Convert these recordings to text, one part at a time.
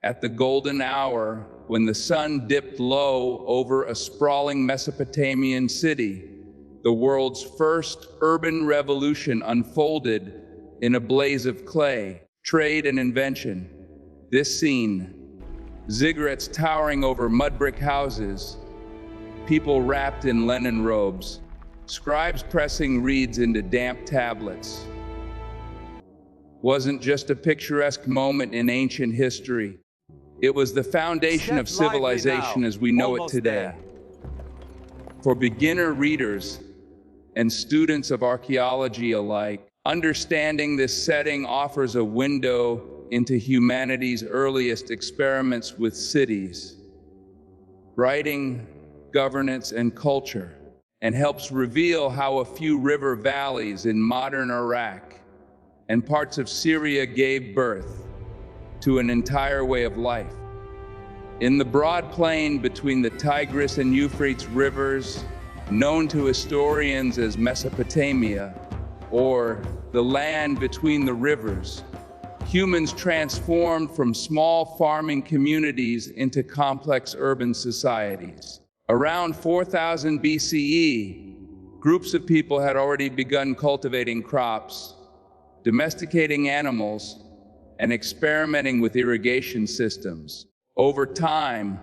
At the golden hour, when the sun dipped low over a sprawling Mesopotamian city, the world's first urban revolution unfolded in a blaze of clay, trade, and invention. This scene, ziggurats towering over mud brick houses, people wrapped in linen robes, scribes pressing reeds into damp tablets, wasn't just a picturesque moment in ancient history. It was the foundation of civilization as we know it today. For beginner readers and students of archaeology alike, understanding this setting offers a window into humanity's earliest experiments with cities, writing, governance, and culture, and helps reveal how a few river valleys in modern Iraq and parts of Syria gave birth to an entire way of life. In the broad plain between the Tigris and Euphrates rivers, known to historians as Mesopotamia, or the land between the rivers, humans transformed from small farming communities into complex urban societies. Around 4000 BCE, groups of people had already begun cultivating crops, domesticating animals, and experimenting with irrigation systems. Over time,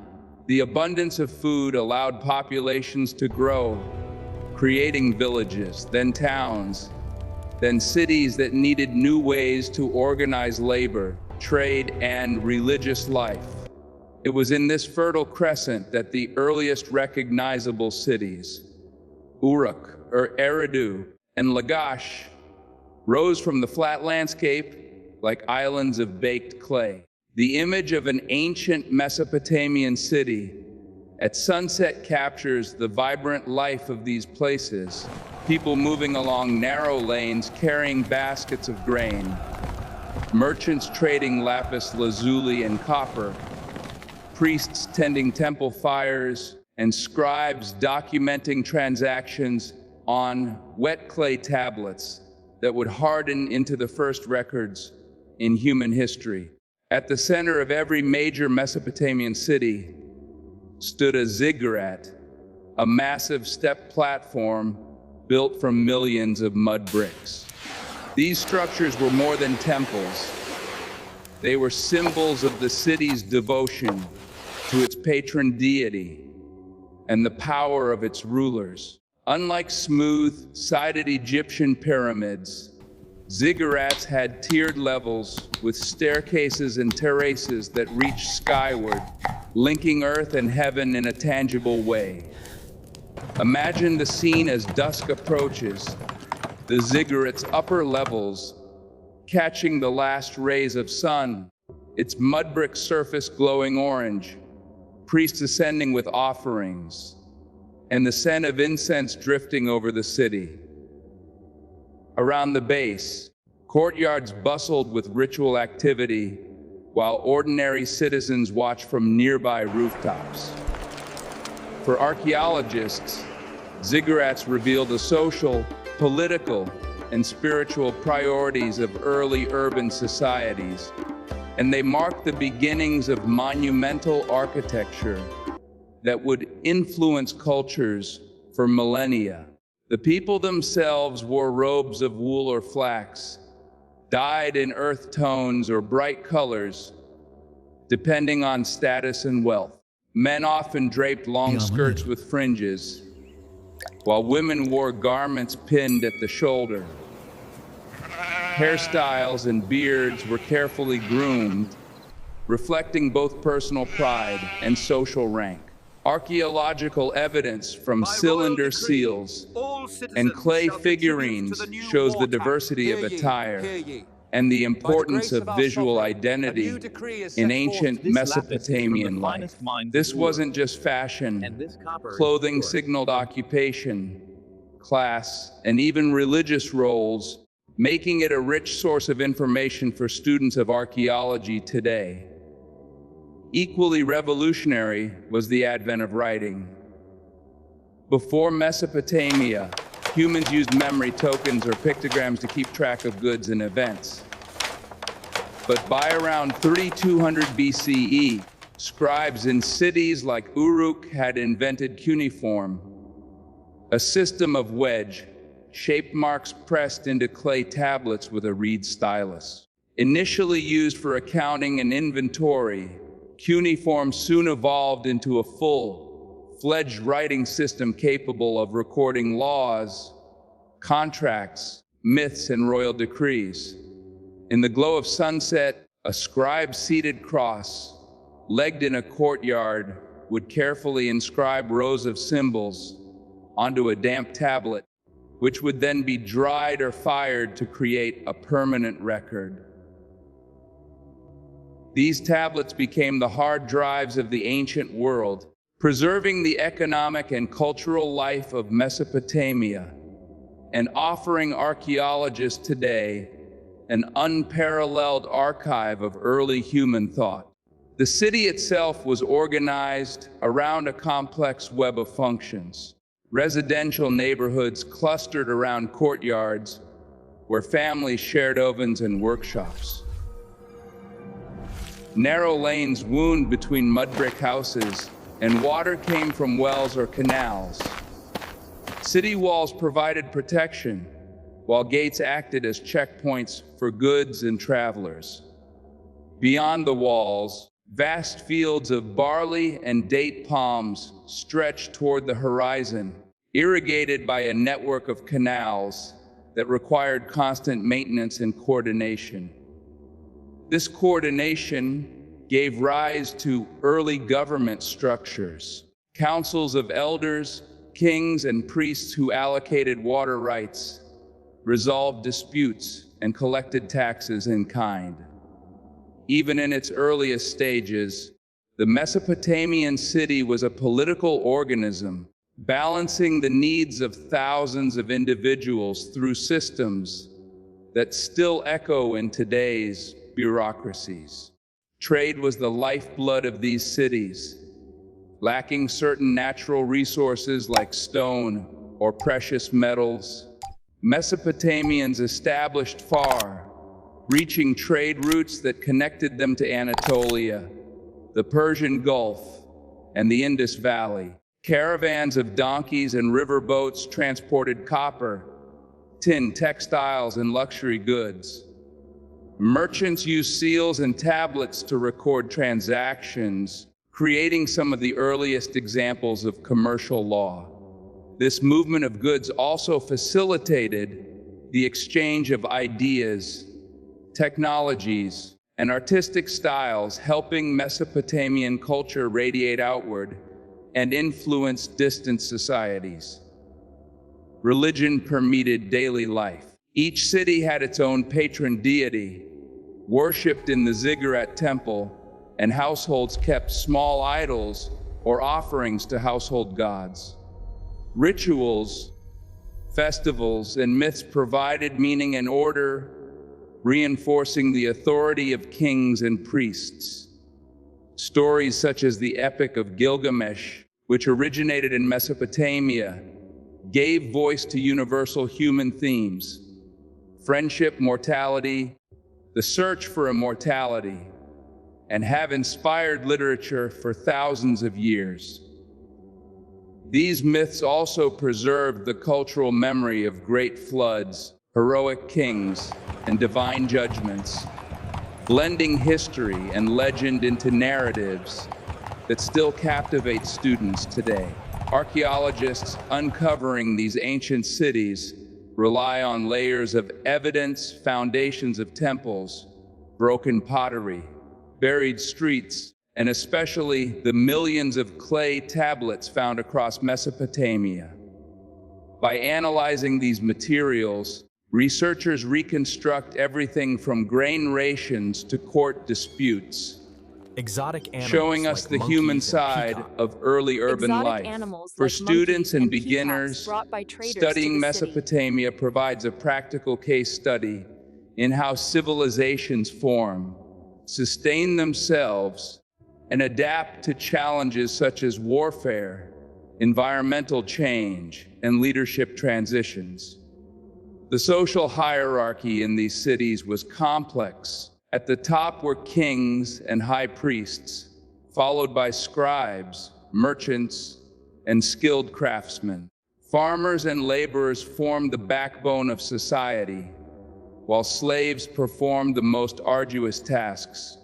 the abundance of food allowed populations to grow, creating villages, then towns, then cities that needed new ways to organize labor, trade, and religious life. It was in this fertile crescent that the earliest recognizable cities, Uruk, or Eridu, and Lagash, rose from the flat landscape like islands of baked clay. The image of an ancient Mesopotamian city at sunset captures the vibrant life of these places, people moving along narrow lanes carrying baskets of grain, merchants trading lapis lazuli and copper, priests tending temple fires, and scribes documenting transactions on wet clay tablets that would harden into the first records in human history. At the center of every major Mesopotamian city stood a ziggurat, a massive step platform built from millions of mud bricks. These structures were more than temples. They were symbols of the city's devotion to its patron deity and the power of its rulers. Unlike smooth-sided Egyptian pyramids, ziggurats had tiered levels with staircases and terraces that reached skyward, linking earth and heaven in a tangible way. Imagine the scene as dusk approaches, the ziggurat's upper levels catching the last rays of sun, its mud brick surface glowing orange, priests ascending with offerings, and the scent of incense drifting over the city. Around the base, courtyards bustled with ritual activity, while ordinary citizens watched from nearby rooftops. For archaeologists, ziggurats reveal the social, political, and spiritual priorities of early urban societies, and they mark the beginnings of monumental architecture that would influence cultures for millennia. The people themselves wore robes of wool or flax, dyed in earth tones or bright colors, depending on status and wealth. Men often draped long skirts with fringes, while women wore garments pinned at the shoulder. Hairstyles and beards were carefully groomed, reflecting both personal pride and social rank. Archaeological evidence from cylinder seals and clay figurines shows the diversity of attire and the importance of visual identity in ancient Mesopotamian life. This wasn't just fashion. Clothing signaled occupation, class, and even religious roles, making it a rich source of information for students of archaeology today. Equally revolutionary was the advent of writing. Before Mesopotamia, humans used memory tokens or pictograms to keep track of goods and events. But by around 3200 BCE, scribes in cities like Uruk had invented cuneiform, a system of wedge-shaped marks pressed into clay tablets with a reed stylus. Initially used for accounting and inventory, cuneiform soon evolved into a full-fledged writing system capable of recording laws, contracts, myths, and royal decrees. In the glow of sunset, a scribe seated cross-legged in a courtyard would carefully inscribe rows of symbols onto a damp tablet, which would then be dried or fired to create a permanent record. These tablets became the hard drives of the ancient world, preserving the economic and cultural life of Mesopotamia and offering archaeologists today an unparalleled archive of early human thought. The city itself was organized around a complex web of functions. Residential neighborhoods clustered around courtyards where families shared ovens and workshops. Narrow lanes wound between mud brick houses, and water came from wells or canals. City walls provided protection, while gates acted as checkpoints for goods and travelers. Beyond the walls, vast fields of barley and date palms stretched toward the horizon, irrigated by a network of canals that required constant maintenance and coordination. This coordination gave rise to early government structures, councils of elders, kings, and priests who allocated water rights, resolved disputes, and collected taxes in kind. Even in its earliest stages, the Mesopotamian city was a political organism, balancing the needs of thousands of individuals through systems that still echo in today's bureaucracies. Trade was the lifeblood of these cities. Lacking certain natural resources like stone or precious metals, Mesopotamians established far-reaching trade routes that connected them to Anatolia, the Persian Gulf, and the Indus Valley. Caravans of donkeys and river boats transported copper, tin, textiles, and luxury goods. Merchants used seals and tablets to record transactions, creating some of the earliest examples of commercial law. This movement of goods also facilitated the exchange of ideas, technologies, and artistic styles, helping Mesopotamian culture radiate outward and influence distant societies. Religion permeated daily life. Each city had its own patron deity, worshipped in the Ziggurat temple, and households kept small idols or offerings to household gods. Rituals, festivals, and myths provided meaning and order, reinforcing the authority of kings and priests. Stories such as the Epic of Gilgamesh, which originated in Mesopotamia, gave voice to universal human themes: friendship, mortality, the search for immortality, and have inspired literature for thousands of years. These myths also preserved the cultural memory of great floods, heroic kings, and divine judgments, blending history and legend into narratives that still captivate students today. Archaeologists uncovering these ancient cities rely on layers of evidence, foundations of temples, broken pottery, buried streets, and especially the millions of clay tablets found across Mesopotamia. By analyzing these materials, researchers reconstruct everything from grain rations to court disputes, exotic animals showing us like the monkeys human and side peacocks. of early urban Exotic life. animals For like students monkeys and and peacocks beginners, brought by traders to studying the city. Mesopotamia provides a practical case study in how civilizations form, sustain themselves, and adapt to challenges such as warfare, environmental change, and leadership transitions. The social hierarchy in these cities was complex At the top were kings and high priests, followed by scribes, merchants, and skilled craftsmen. Farmers and laborers formed the backbone of society, while slaves performed the most arduous tasks.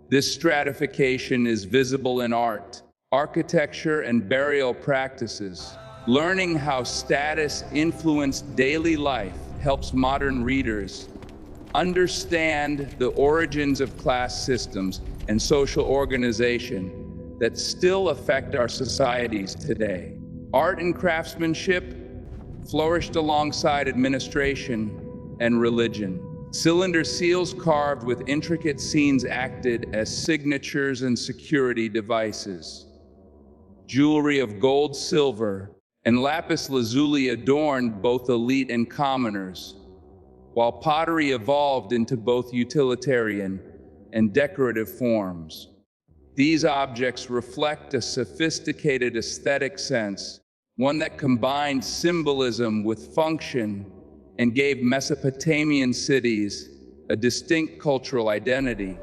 This stratification is visible in art, architecture, and burial practices. Learning how status influenced daily life helps modern readers understand the origins of class systems and social organization that still affect our societies today. Art and craftsmanship flourished alongside administration and religion. Cylinder seals carved with intricate scenes acted as signatures and security devices. Jewelry of gold, silver, and lapis lazuli adorned both elite and commoners, while pottery evolved into both utilitarian and decorative forms. These objects reflect a sophisticated aesthetic sense, one that combined symbolism with function and gave Mesopotamian cities a distinct cultural identity.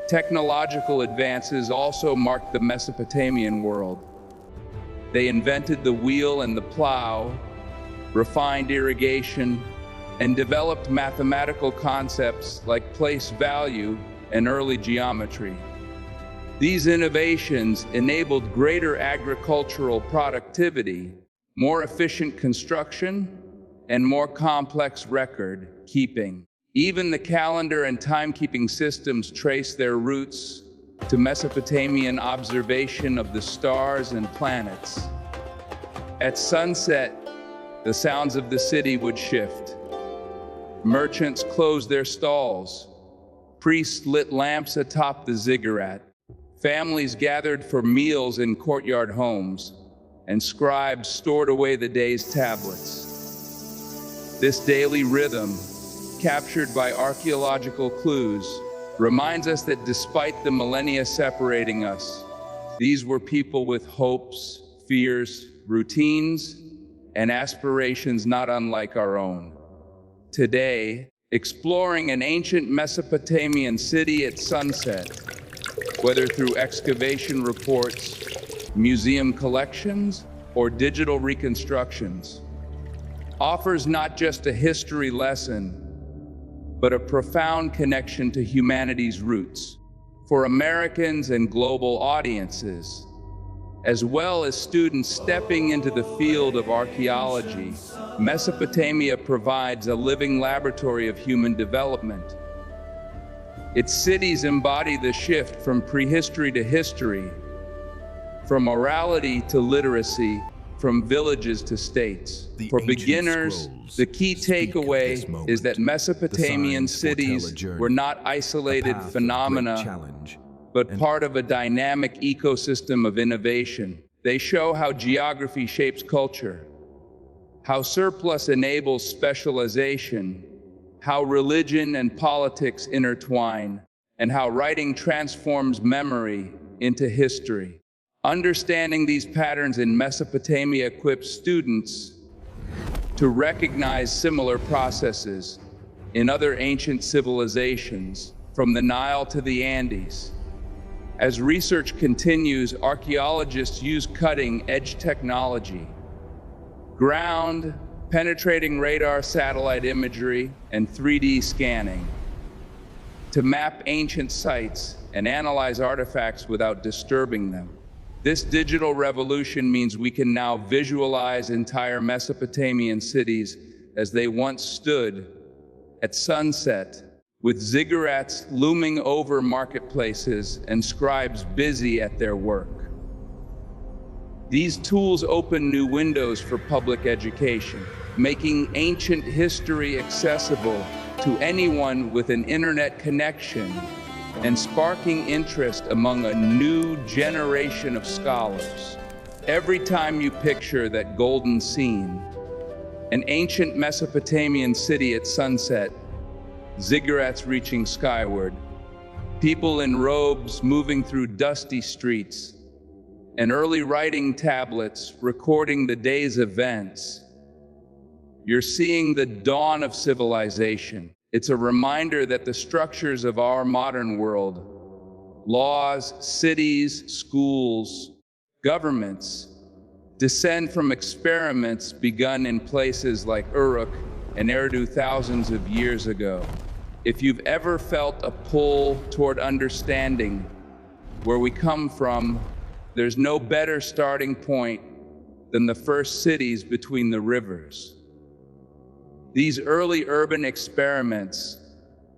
Technological advances also marked the Mesopotamian world. They invented the wheel and the plow, refined irrigation, and developed mathematical concepts like place value and early geometry. These innovations enabled greater agricultural productivity, more efficient construction, and more complex record keeping. Even the calendar and timekeeping systems trace their roots to Mesopotamian observation of the stars and planets. At sunset, the sounds of the city would shift. Merchants closed their stalls. Priests lit lamps atop the ziggurat. Families gathered for meals in courtyard homes, and scribes stored away the day's tablets. This daily rhythm, captured by archaeological clues, reminds us that despite the millennia separating us, these were people with hopes, fears, routines, and aspirations not unlike our own. Today, exploring an ancient Mesopotamian city at sunset, whether through excavation reports, museum collections, or digital reconstructions, offers not just a history lesson, but a profound connection to humanity's roots. For Americans and global audiences, as well as students stepping into the field of archaeology, Mesopotamia provides a living laboratory of human development. Its cities embody the shift from prehistory to history, from morality to literacy, from villages to states. For beginners, the key takeaway is that Mesopotamian cities were not isolated phenomena, but part of a dynamic ecosystem of innovation. They show how geography shapes culture, how surplus enables specialization, how religion and politics intertwine, and how writing transforms memory into history. Understanding these patterns in Mesopotamia equips students to recognize similar processes in other ancient civilizations, from the Nile to the Andes. As research continues, archaeologists use cutting-edge technology, ground-penetrating radar satellite imagery, and 3D scanning to map ancient sites and analyze artifacts without disturbing them. This digital revolution means we can now visualize entire Mesopotamian cities as they once stood at sunset, with ziggurats looming over marketplaces and scribes busy at their work. These tools open new windows for public education, making ancient history accessible to anyone with an internet connection and sparking interest among a new generation of scholars. Every time you picture that golden scene, an ancient Mesopotamian city at sunset, ziggurats reaching skyward, people in robes moving through dusty streets, and early writing tablets recording the day's events, you're seeing the dawn of civilization. It's a reminder that the structures of our modern world, laws, cities, schools, governments, descend from experiments begun in places like Uruk and Eridu thousands of years ago. If you've ever felt a pull toward understanding where we come from, there's no better starting point than the first cities between the rivers. These early urban experiments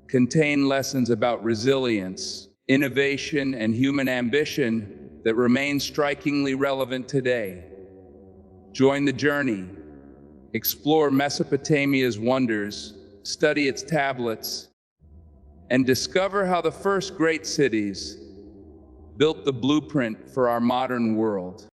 contain lessons about resilience, innovation, and human ambition that remain strikingly relevant today. Join the journey. Explore Mesopotamia's wonders, study its tablets, and discover how the first great cities built the blueprint for our modern world.